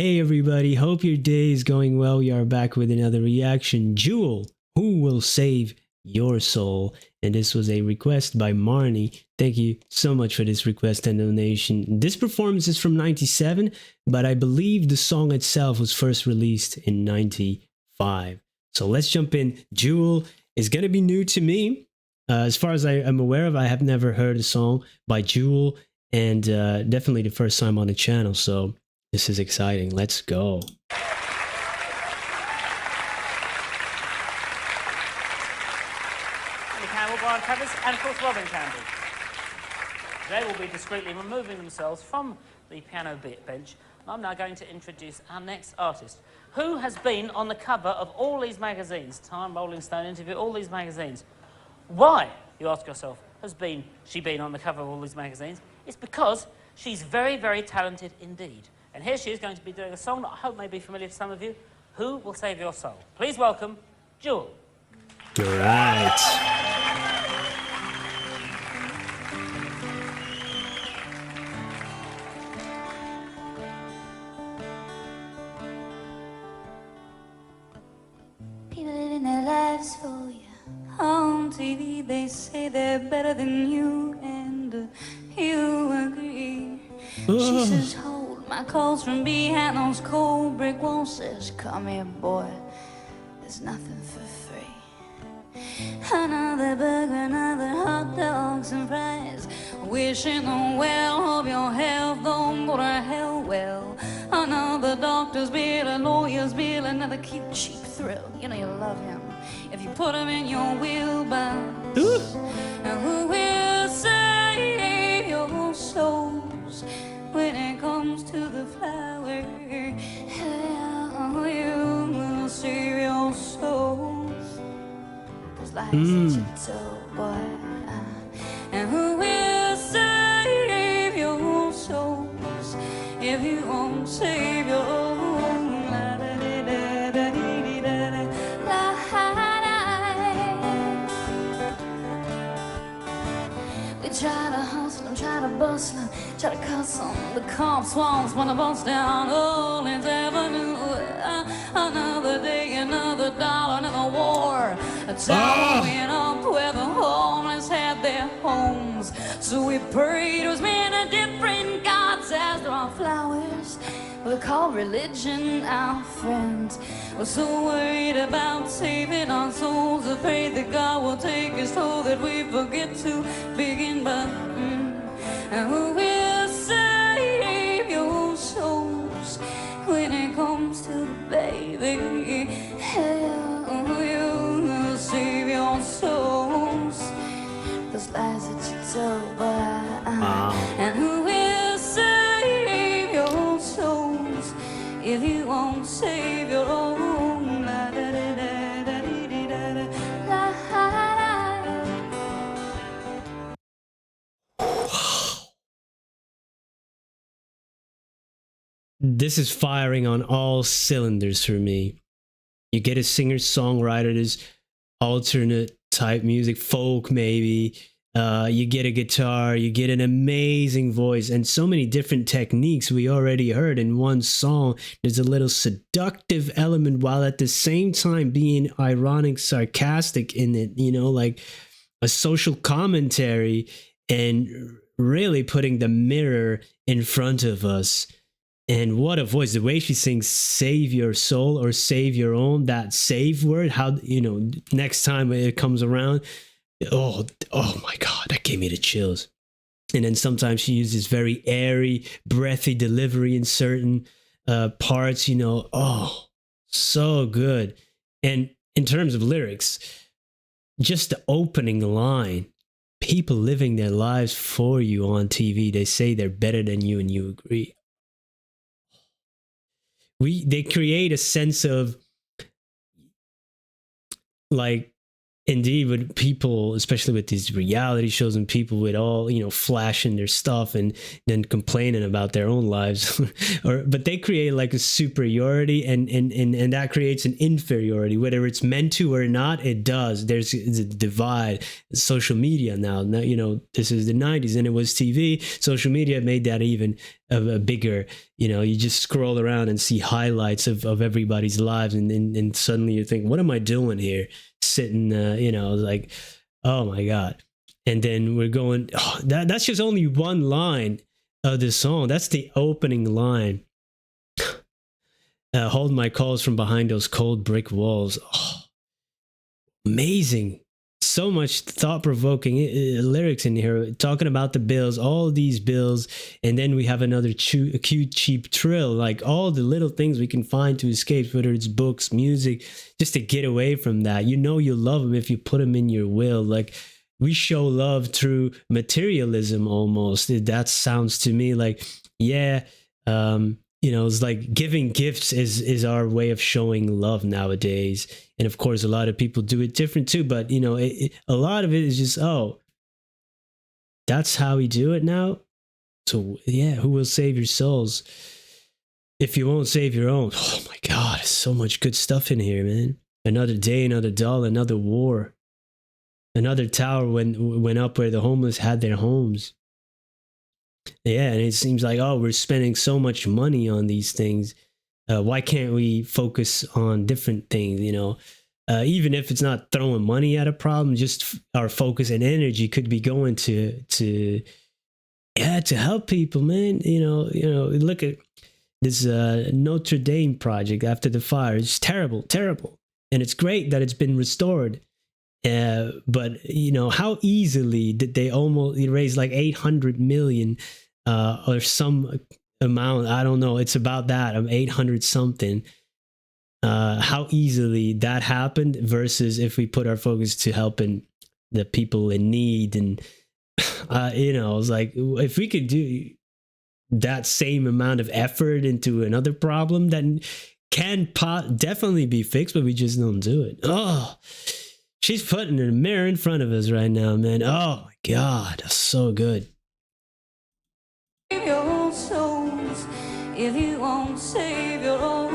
Hey everybody, hope your day is going well. We are back with another reaction. Jewel, who will save your soul? And this was a request by Marnie. Thank you so much for this request and donation. This performance is from 97, but I believe the song itself was first released in 95. So let's jump in. Jewel is going to be new to me. As far as I am aware of, I have never heard a song by Jewel, and definitely the first time on the channel. So this is exciting. Let's go. Andy Campbell, Brian Travis, and of course Robin Campbell. They will be discreetly removing themselves from the piano bench. I'm now going to introduce our next artist, who has been on the cover of all these magazines, Time, Rolling Stone, Interview, all these magazines. Why, you ask yourself, has she been on the cover of all these magazines? It's because she's very, very talented indeed. And here she is going to be doing a song that I hope may be familiar to some of you. Who Will Save Your Soul? Please welcome Jewel. All right. People living their lives for you. On TV they say they're better than you, and you agree. She says, hold my calls from behind those cold brick walls. Says, come here, boy, there's nothing for free. Another burger, another hot dogs and fries. Wishing the well of your health don't go to hell. Well, another doctor's bill, a lawyer's bill, another cute cheap thrill. You know you love him if you put him in your wheelbox. And who will save your souls when it comes to the flower? You will save your souls. Cause life's such a tough boy. And who will save your souls if you won't save your own? We try to hustle and try to bustle and try to cuss on the cops walls when I bust down Olin's Avenue. Another day, another dollar, another war. A town went up where the homeless had their homes. So we prayed to as many different gods as there are flowers. We call religion our friend. We're so worried about saving our souls, afraid that God will take us toll, that we forget to begin. But and who will save your souls when it comes to the baby? Hell, you will save your souls. Those lies that you told, but and who will save your souls if you won't save your own? This is firing on all cylinders for me. You get a singer-songwriter, this alternate type music, folk maybe. You get a guitar, you get an amazing voice, and so many different techniques we already heard in one song. There's a little seductive element while at the same time being ironic, sarcastic in it, you know, like a social commentary, and really putting the mirror in front of us. And what a voice, the way she sings save your soul or save your own, that save word, how, you know, next time it comes around, oh my God, that gave me the chills. And then sometimes she uses very airy, breathy delivery in certain parts, you know, oh, so good. And in terms of lyrics, just the opening line, people living their lives for you on TV, they say they're better than you and you agree. They create a sense of like indeed, with people, especially with these reality shows and people with all, flashing their stuff and then complaining about their own lives, but they create like a superiority, and that creates an inferiority, whether it's meant to or not. It does. There's a divide. Social media now, this is the 90s and it was TV. Social media made that even a bigger, you just scroll around and see highlights of everybody's lives, and suddenly you think, what am I doing here? Sitting, like, oh my God. And then we're going, that's just only one line of the song. That's the opening line. Hold my calls from behind those cold brick walls. Oh, amazing. So much thought-provoking lyrics in here, talking about the bills, all these bills, and then we have another cute, cheap trill, like all the little things we can find to escape, whether it's books, music, just to get away from that. You love them if you put them in your will. Like, we show love through materialism almost. That sounds to me like, yeah, it's like giving gifts is our way of showing love nowadays. And of course, a lot of people do it different too. But, a lot of it is just, that's how we do it now. So, yeah, who will save your souls if you won't save your own? Oh, my God, there's so much good stuff in here, man. Another day, another doll, another war. Another tower went up where the homeless had their homes. Yeah, and it seems like, we're spending so much money on these things. Why can't we focus on different things, even if it's not throwing money at a problem, just our focus and energy could be going to help people, man. Look at this Notre Dame project after the fire. It's terrible. And it's great that it's been restored. But how easily did they almost raise like 800 million or some amount? I don't know. It's about that, 800 something. How easily that happened versus if we put our focus to helping the people in need. And it's like, if we could do that same amount of effort into another problem that can definitely be fixed, but we just don't do it. She's putting a mirror in front of us right now, man. Oh my God, that's so good. Save your own souls if you won't save your own.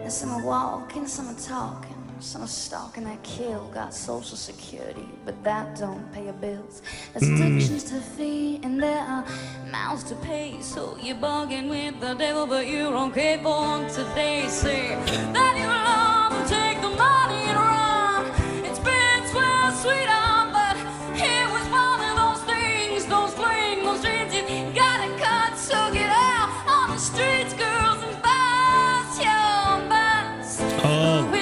And some are walking, some are talking, some are stalking that kill. Got social security, but that don't pay your bills. There's addictions to feed, and there are mouths to pay. So you're bargaining with the devil, but you're okay for today. Say that you love and take the money and run. It's been swell, sweetheart, but it was one of those things, those flings, those dreams you gotta cut. So get out on the streets, girls, and bust your best. Oh.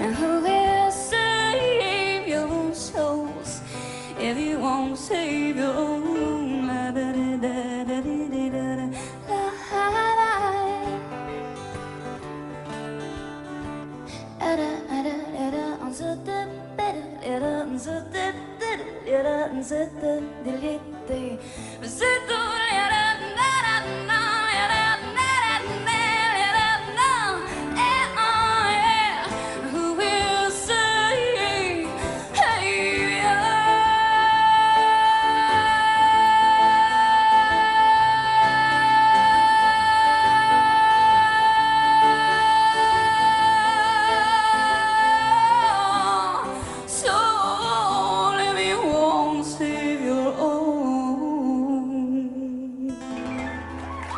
And who will save your souls if you won't save your own?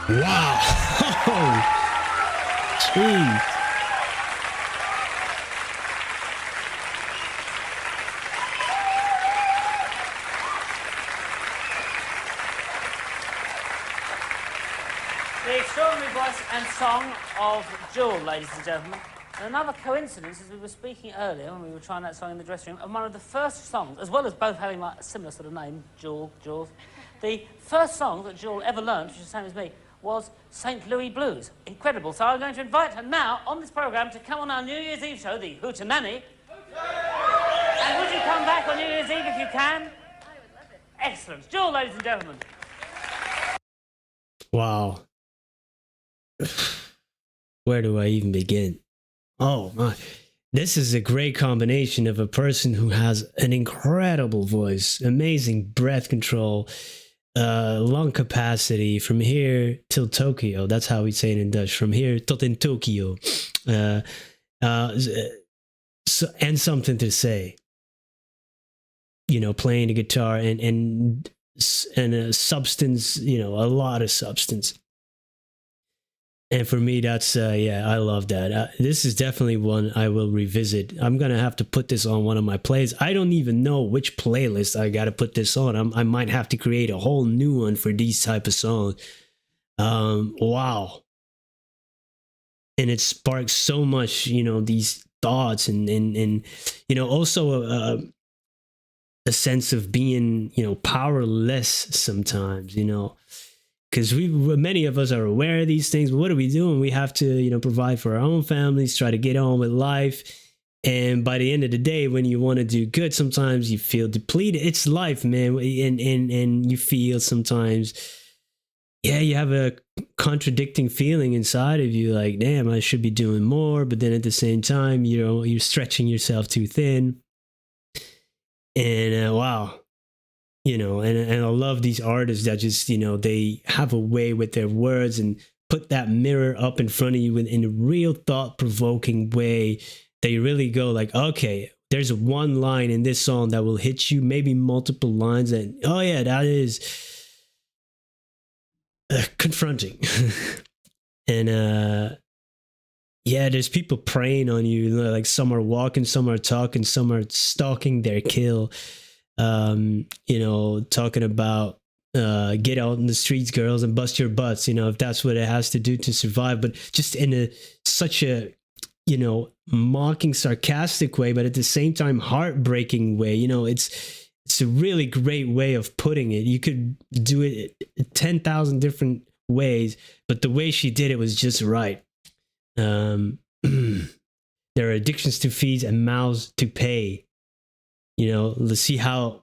Wow. Jeez. The extraordinary voice and song of Jewel, ladies and gentlemen. And another coincidence is we were speaking earlier when we were trying that song in the dressing room, and one of the first songs, as well as both having like a similar sort of name, Jules, the first song that Jules ever learned, which is the same as me, was St. Louis Blues. Incredible. So I'm going to invite her now on this programme to come on our New Year's Eve show, the Hootenanny. And would you come back on New Year's Eve if you can? I would love it. Excellent. Jules, ladies and gentlemen. Wow. Where do I even begin? Oh my. This is a great combination of a person who has an incredible voice, amazing breath control, lung capacity from here till Tokyo. That's how we say it in Dutch. From here tot in Tokyo. And something to say. You know, playing the guitar and a substance, you know, a lot of substance. And for me, that's, yeah, I love that. This is definitely one I will revisit. I'm going to have to put this on one of my plays. I don't even know which playlist I got to put this on. I might have to create a whole new one for these type of songs. Wow. And it sparks so much, you know, these thoughts and you know, also a sense of being, you know, powerless sometimes, you know. Because many of us are aware of these things, but what are we doing? We have to, you know, provide for our own families, try to get on with life. And by the end of the day, when you want to do good, sometimes you feel depleted. It's life, man. And you feel sometimes, yeah, you have a contradicting feeling inside of you, like, damn, I should be doing more. But then at the same time, you know, you're stretching yourself too thin. And wow. You know, and I love these artists that just, you know, they have a way with their words and put that mirror up in front of you in a real thought-provoking way. They really go like, okay, there's one line in this song that will hit you, maybe multiple lines that, oh yeah, that is confronting. And yeah, there's people preying on you, like some are walking, some are talking, some are stalking their kill. You know, talking about get out in the streets, girls, and bust your butts, you know, if that's what it has to do to survive, but just in such a, you know, mocking, sarcastic way, but at the same time heartbreaking way. You know, it's a really great way of putting it. You could do it 10,000 different ways, but the way she did it was just right. There are addictions to feed and mouths to pay. You know, let's see how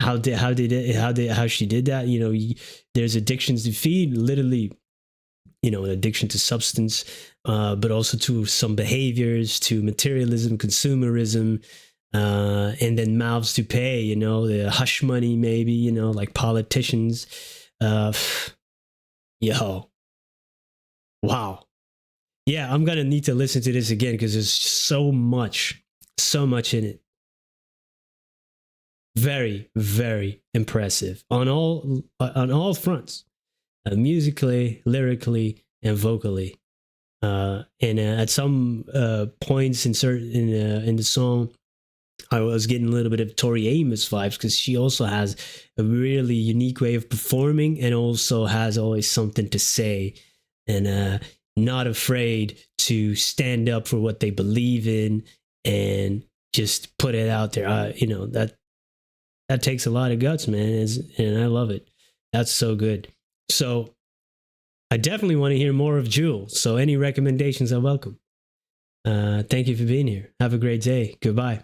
she did that. You know, there's addictions to feed, literally, you know, an addiction to substance, but also to some behaviors, to materialism, consumerism, and then mouths to pay, you know, the hush money, maybe, you know, like politicians. Yo, wow. Yeah, I'm going to need to listen to this again because there's so much in it. Very, very impressive on all fronts, musically, lyrically, and vocally. And at some points in the song, I was getting a little bit of Tori Amos vibes because she also has a really unique way of performing and also has always something to say and not afraid to stand up for what they believe in and just put it out there. You know, that takes a lot of guts, man, and I love it. That's so good. So I definitely want to hear more of Jules. So any recommendations are welcome. Thank you for being here. Have a great day. Goodbye.